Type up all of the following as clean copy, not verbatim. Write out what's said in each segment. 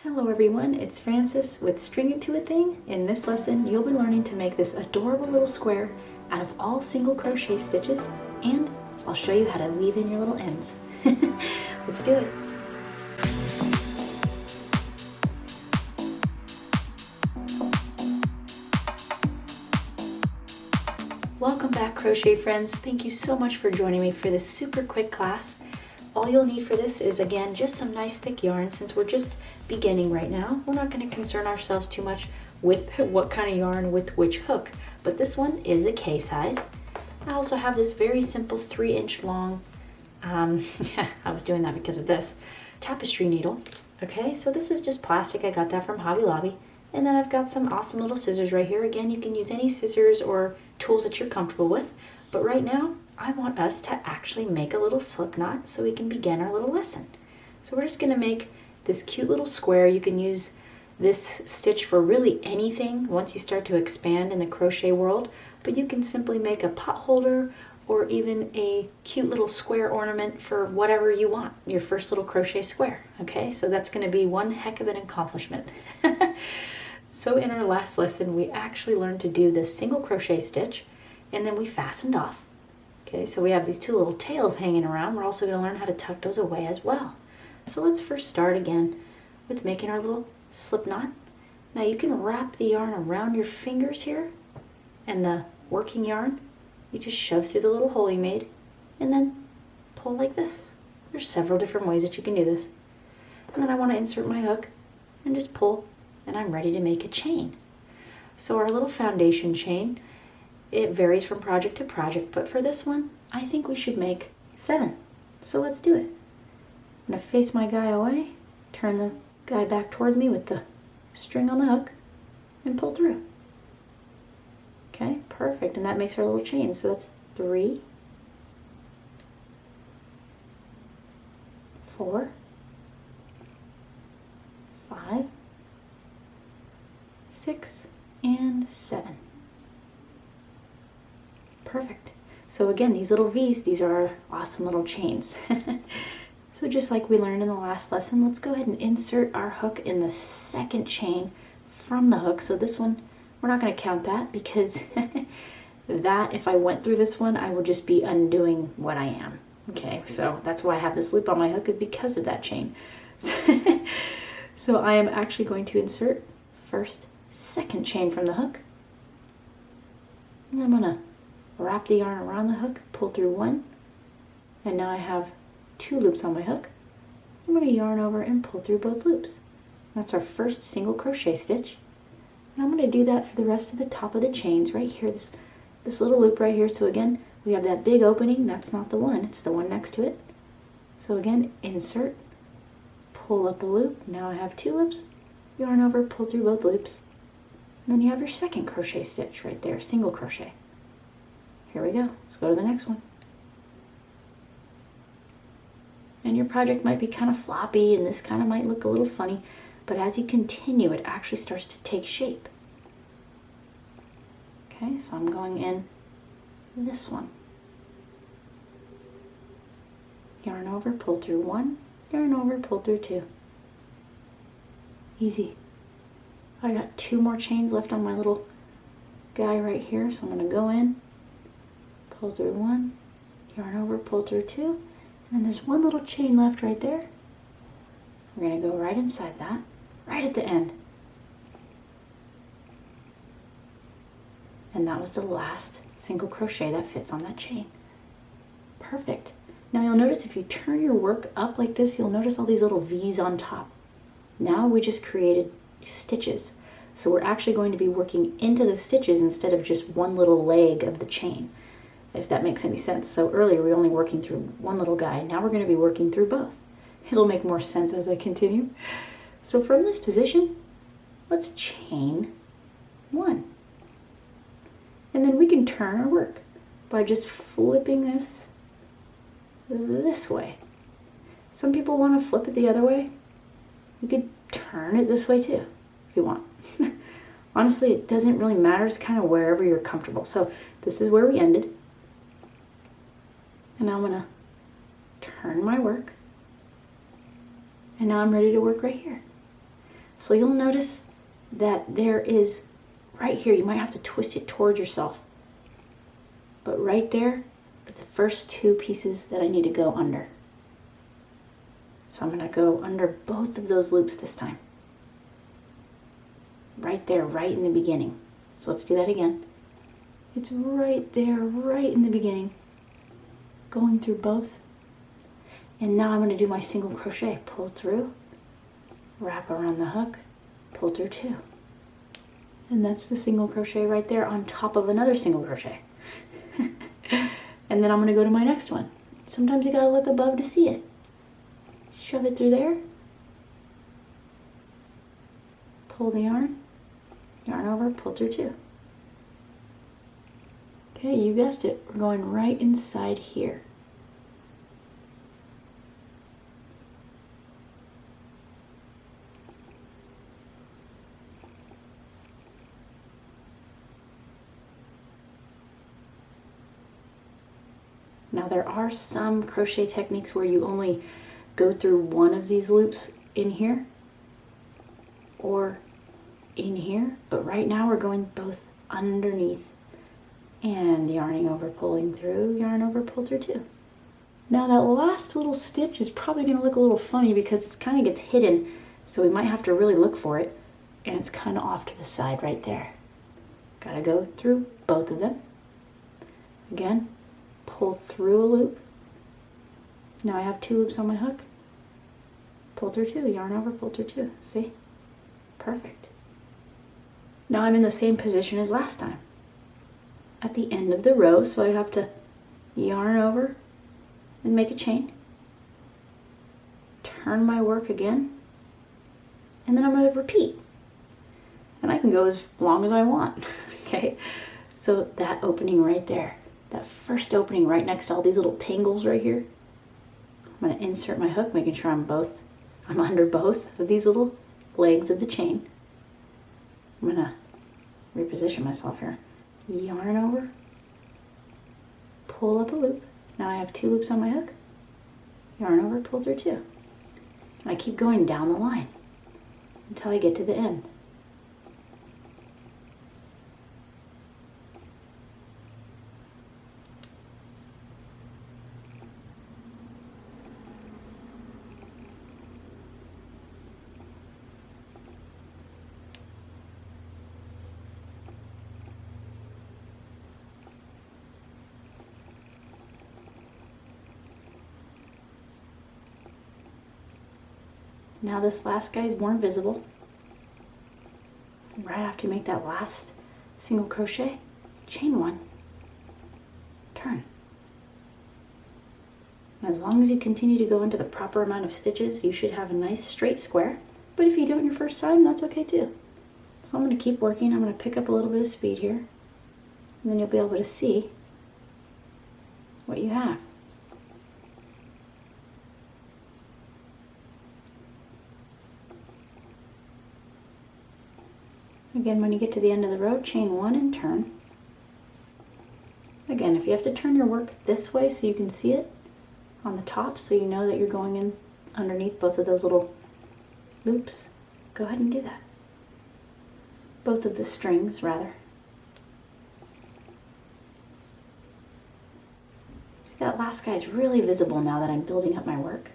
Hello everyone, it's Frances with String It to a Thing. In this lesson, you'll be learning to make this adorable little square out of all single crochet stitches, and I'll show you how to weave in your little ends. Let's do it. Welcome back, crochet friends. Thank you so much for joining me for this super quick class. All you'll need for this is, again, just some nice thick yarn. Since we're just beginning right now, we're not going to concern ourselves too much with what kind of yarn with which hook, but this one is a K size. I also have this very simple 3-inch long, I was doing that because of this, tapestry needle. Okay, so this is just plastic. I got that from Hobby Lobby. And then I've got some awesome little scissors right here. Again, you can use any scissors or tools that you're comfortable with, but right now, I want us to actually make a little slip knot so we can begin our little lesson. So we're just going to make this cute little square. You can use this stitch for really anything once you start to expand in the crochet world, but you can simply make a pot holder or even a cute little square ornament for whatever you want, your first little crochet square. Okay, so that's going to be one heck of an accomplishment. So in our last lesson, we actually learned to do this single crochet stitch, and then we fastened off. Okay, so we have these two little tails hanging around. We're also going to learn how to tuck those away as well. So let's first start again with making our little slip knot. Now you can wrap the yarn around your fingers here, and the working yarn, you just shove through the little hole you made, and then pull like this. There's several different ways that you can do this. And then I want to insert my hook and just pull, and I'm ready to make a chain. So our little foundation chain, it varies from project to project, but for this one, I think we should make 7. So let's do it. I'm going to face my guy away, turn the guy back towards me with the string on the hook, and pull through. Okay, perfect, and that makes our little chain. So that's 3, 4, 5, 6, and 7. Perfect. So again, these little V's, these are our awesome little chains. So just like we learned in the last lesson, let's go ahead and insert our hook in the second chain from the hook. So this one, we're not going to count that because that, if I went through this one, I would just be undoing what I am. Okay, so that's why I have this loop on my hook, is because of that chain. So I am actually going to insert second chain from the hook. And I'm going to wrap the yarn around the hook, pull through 1, and now I have 2 loops on my hook. I'm going to yarn over and pull through both loops. That's our first single crochet stitch. And I'm going to do that for the rest of the top of the chains right here, this little loop right here. So again, we have that big opening. That's not the one, it's the one next to it. So again, insert, pull up the loop. Now I have 2 loops, yarn over, pull through both loops. And then you have your second crochet stitch right there, single crochet. Here we go. Let's go to the next one. And your project might be kind of floppy, and this kind of might look a little funny, but as you continue, it actually starts to take shape. Okay, so I'm going in this one. Yarn over, pull through 1, yarn over, pull through 2. Easy. I got 2 more chains left on my little guy right here, so I'm going to go in, pull through 1, yarn over, pull through 2, and then there's 1 little chain left right there. We're going to go right inside that, right at the end. And that was the last single crochet that fits on that chain. Perfect. Now you'll notice if you turn your work up like this, you'll notice all these little V's on top. Now we just created stitches. So we're actually going to be working into the stitches instead of just one little leg of the chain, if that makes any sense. So earlier we were only working through one little guy. Now we're going to be working through both. It'll make more sense as I continue. So from this position, let's chain 1. And then we can turn our work by just flipping this way. Some people want to flip it the other way. You could turn it this way too, if you want. Honestly, it doesn't really matter. It's kind of wherever you're comfortable. So this is where we ended. And now I'm going to turn my work. And now I'm ready to work right here. So you'll notice that there is, right here, you might have to twist it towards yourself. But right there are the first two pieces that I need to go under. So I'm going to go under both of those loops this time. Right there, right in the beginning. So let's do that again. It's right there, right in the beginning. Going through both. And now I'm going to do my single crochet. Pull through, wrap around the hook, pull through two. And that's the single crochet right there on top of another single crochet. And then I'm going to go to my next one. Sometimes you got to look above to see it. Shove it through there. Pull the yarn over, pull through two. Okay, you guessed it. We're going right inside here. Now there are some crochet techniques where you only go through one of these loops in here or in here, but right now we're going both underneath and yarning over, pulling through, yarn over, pull through two. Now that last little stitch is probably going to look a little funny because it kind of gets hidden, so we might have to really look for it, and it's kind of off to the side right there. Gotta go through both of them. Again, pull through a loop. Now I have two loops on my hook. Pull through two, yarn over, pull through two. See? Perfect. Now I'm in the same position as last time. At the end of the row, so I have to yarn over and make a chain. Turn my work again. And then I'm going to repeat. And I can go as long as I want. Okay? So that opening right there, that first opening right next to all these little tangles right here, I'm going to insert my hook, making sure I'm under both of these little legs of the chain. I'm going to reposition myself here. Yarn over, pull up a loop. Now I have two loops on my hook. Yarn over, pull through two. And I keep going down the line until I get to the end. Now this last guy is more visible. Right after you make that last single crochet, chain one, turn. And as long as you continue to go into the proper amount of stitches, you should have a nice straight square. But if you don't your first time, that's okay too. So I'm going to keep working. I'm going to pick up a little bit of speed here. And then you'll be able to see what you have. Again, when you get to the end of the row, chain one and turn. Again, if you have to turn your work this way so you can see it on the top, so you know that you're going in underneath both of those little loops, go ahead and do that. Both of the strings, rather. See, that last guy is really visible now that I'm building up my work.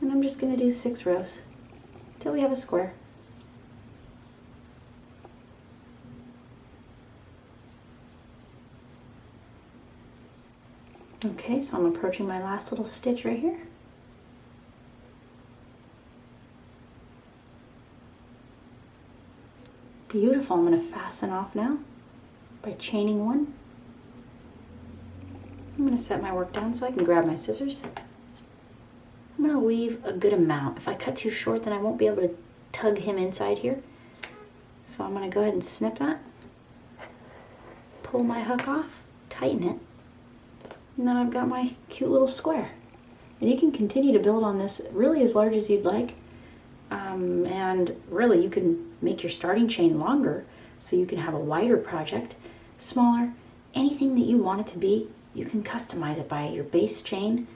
And I'm just going to do 6 rows until we have a square. Okay, so I'm approaching my last little stitch right here. Beautiful. I'm going to fasten off now by chaining one. I'm going to set my work down so I can grab my scissors. I'm going to leave a good amount. If I cut too short, then I won't be able to tug him inside here. So I'm going to go ahead and snip that. Pull my hook off, tighten it. And then I've got my cute little square. And you can continue to build on this really as large as you'd like. And really you can make your starting chain longer so you can have a wider project, smaller, anything that you want it to be. You can customize it by your base chain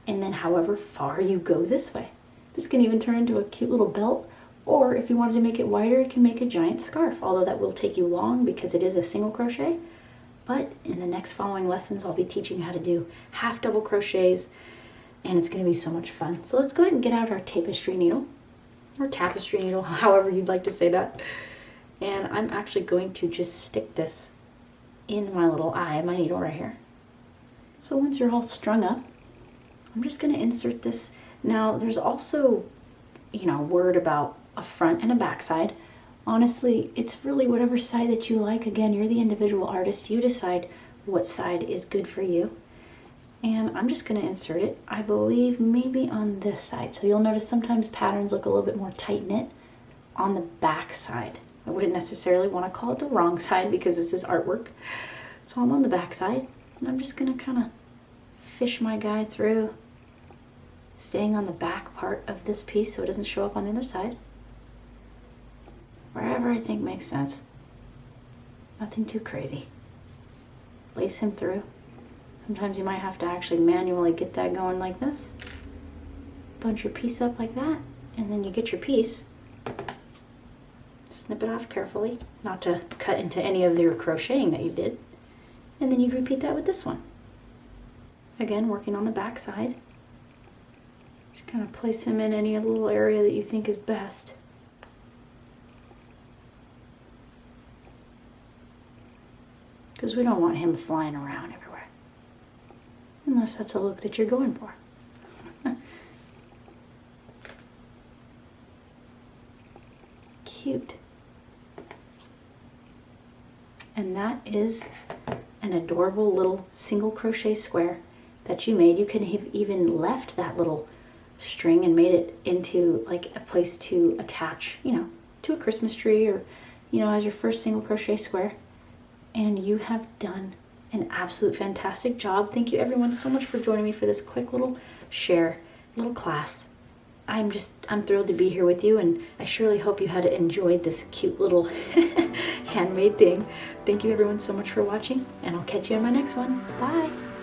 and then however far you go this way. This can even turn into a cute little belt Or if you wanted to make it wider, you can make a giant scarf, although that will take you long because it is a single crochet. But in the next following lessons, I'll be teaching you how to do half double crochets, and it's going to be so much fun. So let's go ahead and get out our tapestry needle, or tapestry needle, however you'd like to say that. And I'm actually going to just stick this in my little eye of my needle right here. So once you're all strung up, I'm just going to insert this. Now there's also, word about a front and a back side. Honestly, it's really whatever side that you like. Again, you're the individual artist. You decide what side is good for you. And I'm just going to insert it, I believe, maybe on this side. So you'll notice sometimes patterns look a little bit more tight-knit on the back side. I wouldn't necessarily want to call it the wrong side because this is artwork. So I'm on the back side, and I'm just going to kind of fish my guy through, staying on the back part of this piece so it doesn't show up on the other side. Wherever I think makes sense. Nothing too crazy. Lace him through. Sometimes you might have to actually manually get that going like this. Bunch your piece up like that, and then you get your piece. Snip it off carefully, not to cut into any of your crocheting that you did. And then you repeat that with this one. Again, working on the back side. Just kind of place him in any little area that you think is best. Because we don't want him flying around everywhere. Unless that's a look that you're going for. Cute. And that is an adorable little single crochet square that you made. You could have even left that little string and made it into like a place to attach, to a Christmas tree, or, as your first single crochet square. And you have done an absolute fantastic job. Thank you everyone so much for joining me for this quick little little class. I'm thrilled to be here with you, and I surely hope you had enjoyed this cute little handmade thing. Thank you everyone so much for watching, and I'll catch you in my next one. Bye.